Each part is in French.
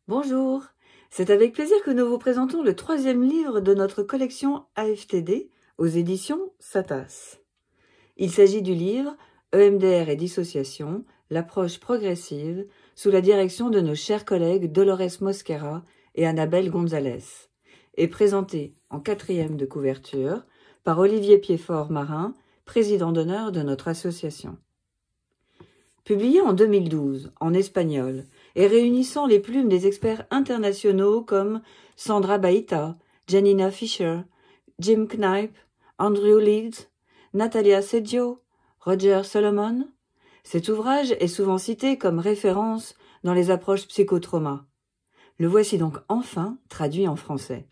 Bonjour, c'est avec plaisir que nous vous présentons le 3e livre de notre collection AFTD aux éditions Satas. Il s'agit du livre EMDR et dissociation, l'approche progressive, sous la direction de nos chers collègues Dolores Mosquera et Annabelle Gonzalez, et présenté en 4e de couverture par Olivier Piéfort-Marin, président d'honneur de notre association. Publié en 2012, en espagnol, et réunissant les plumes des experts internationaux comme Sandra Baita, Janina Fisher, Jim Knipe, Andrew Leeds, Natalia Seggio, Roger Solomon, cet ouvrage est souvent cité comme référence dans les approches psychotrauma. Le voici donc enfin traduit en français.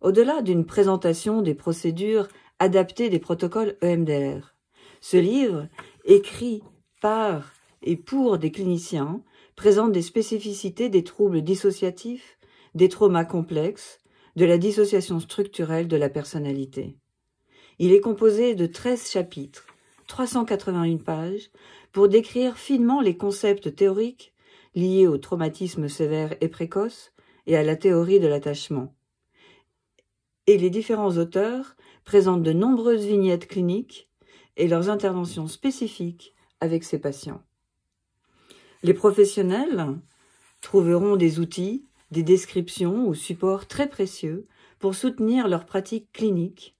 Au-delà d'une présentation des procédures adaptées des protocoles EMDR, ce livre, écrit par et pour des cliniciens, présente des spécificités des troubles dissociatifs, des traumas complexes, de la dissociation structurelle de la personnalité. Il est composé de 13 chapitres, 381 pages, pour décrire finement les concepts théoriques liés au traumatisme sévère et précoce et à la théorie de l'attachement. Et les différents auteurs présentent de nombreuses vignettes cliniques et leurs interventions spécifiques avec ces patients. Les professionnels trouveront des outils, des descriptions ou supports très précieux pour soutenir leur pratique clinique.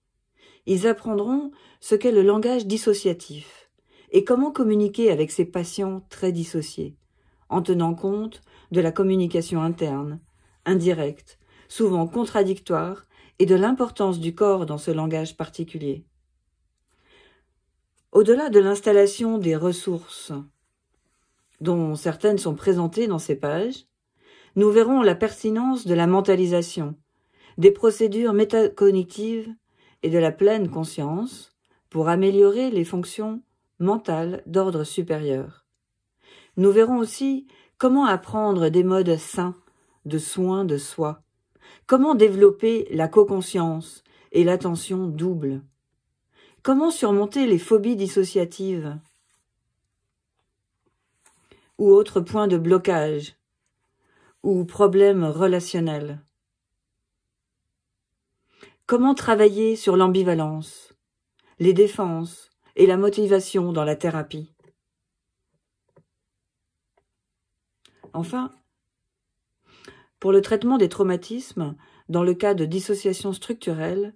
Ils apprendront ce qu'est le langage dissociatif et comment communiquer avec ces patients très dissociés, en tenant compte de la communication interne, indirecte, souvent contradictoire, et de l'importance du corps dans ce langage particulier. Au-delà de l'installation des ressources, dont certaines sont présentées dans ces pages, nous verrons la pertinence de la mentalisation, des procédures métacognitives et de la pleine conscience pour améliorer les fonctions mentales d'ordre supérieur. Nous verrons aussi comment apprendre des modes sains de soins de soi, comment développer la co-conscience et l'attention double, comment surmonter les phobies dissociatives ou autres points de blocage ou problèmes relationnels. Comment travailler sur l'ambivalence, les défenses et la motivation dans la thérapie. Enfin, pour le traitement des traumatismes, dans le cas de dissociation structurelle,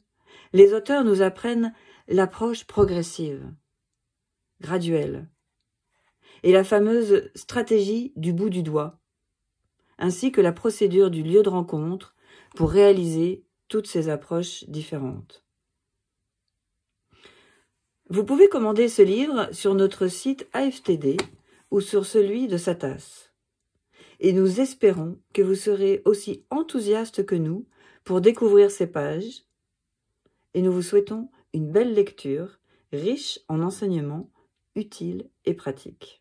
les auteurs nous apprennent l'approche progressive, graduelle, et la fameuse stratégie du bout du doigt, ainsi que la procédure du lieu de rencontre pour réaliser toutes ces approches différentes. Vous pouvez commander ce livre sur notre site AFTD ou sur celui de Satas. Et nous espérons que vous serez aussi enthousiaste que nous pour découvrir ces pages. Et nous vous souhaitons une belle lecture, riche en enseignements utiles et pratiques.